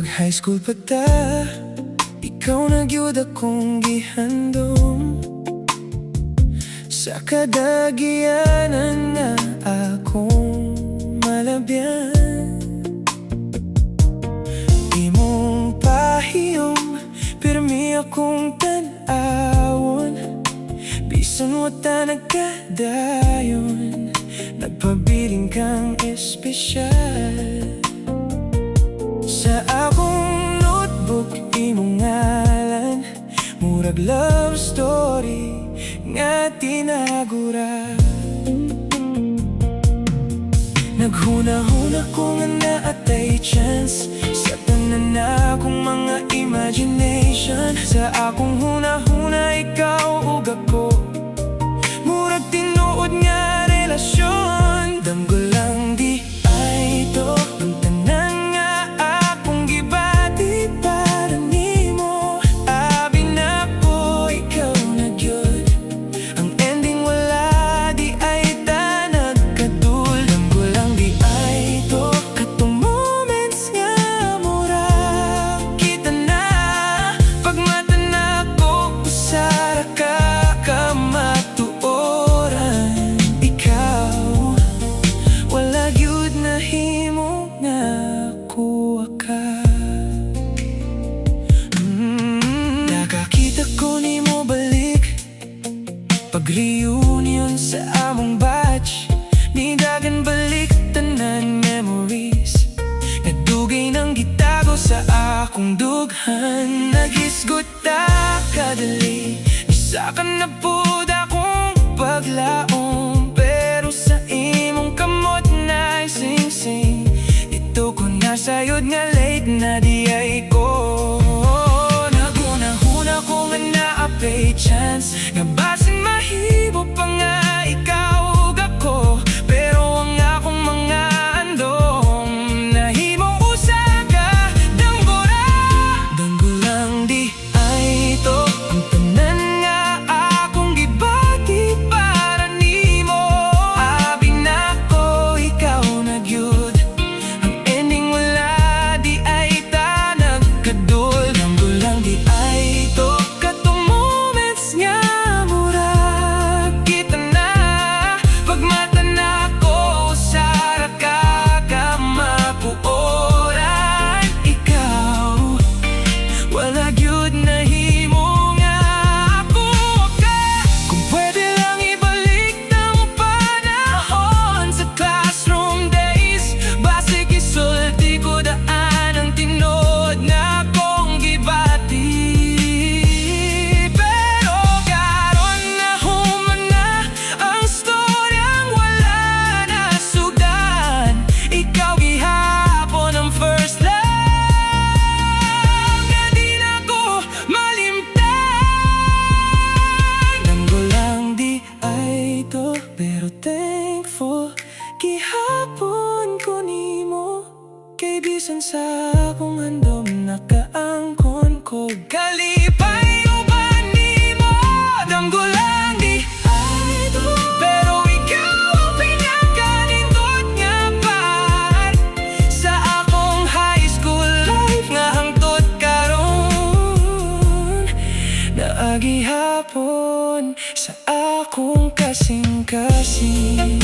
Mag high school pa ta, ikaw nagyud akong gihandom sa kadagyanan na akong malabyan. Imong pahiyom, pirmi akong tan-awon, bisan wata nagkadayon, nagpabiling kang espesyal. Sa akong notebook, imong ngalan, murag love story nga tinagura. Naghuna-huna ko nga naatay chance sa tanan na akong mga imagination. Sa akong huna-huna, ikaw ug ako, murag tinuod nga relasyon. Damgo lang di ay to ang tanan nga akong gibati para nimo. Abi na po, ikaw na gyud ang ending, wala di ay ta nagkadul. Damgo lang di ay to katong moments nga mura kita na. Pagmata na ko, usara ka kamatuoran. Ikaw, wala gyud na himo na kuha ka. Nakakita ko nimo balik pag-reunion sa among batch. Nidagan balik tanan memories, nadugay ng gitago sa akong dughan. Nagisgot ta kadali, isa ka na pud akong paglaom, pero sa imong kamot na sing-sing. Ito ko na sayod nga late na Diay ko. Naguna-huna ko nga naapay chance, nga basin mahibo pa nga ikaw ug ako. Pero ang akong mga andom, nahimong usa ka. Damgo ra, damgo lang di ay to ang tanan nga akong gibati para nimo. Abi na ko, ikaw na gyud ang ending, wala di ay ta nagkadul. Damgo lang di ay to katong moments nga murag kita na. Pagmata na ko, usara ka kamapuoran. Ikaw, wala gyud na himo nga ako ka. Kung pwede lang ibalik ng panahon sa classroom days, basig isulti ko daan ang tinod na akong gibati. Pero karon na human na ang storyang wala na sugdan. Ikaw gihapon ang first love nga di na ko malimtan. Damgo lang di ay to, pero thankful gihapon ko nimo. Kay bisan sa akong handom, nakaangkon ko kalipay uban nimo. Damgo lang di ay to, pero ikaw ang pinakanindot nga part sa akong high school life nga hangtod karon. Naagihapon sa akong kasing-kasing.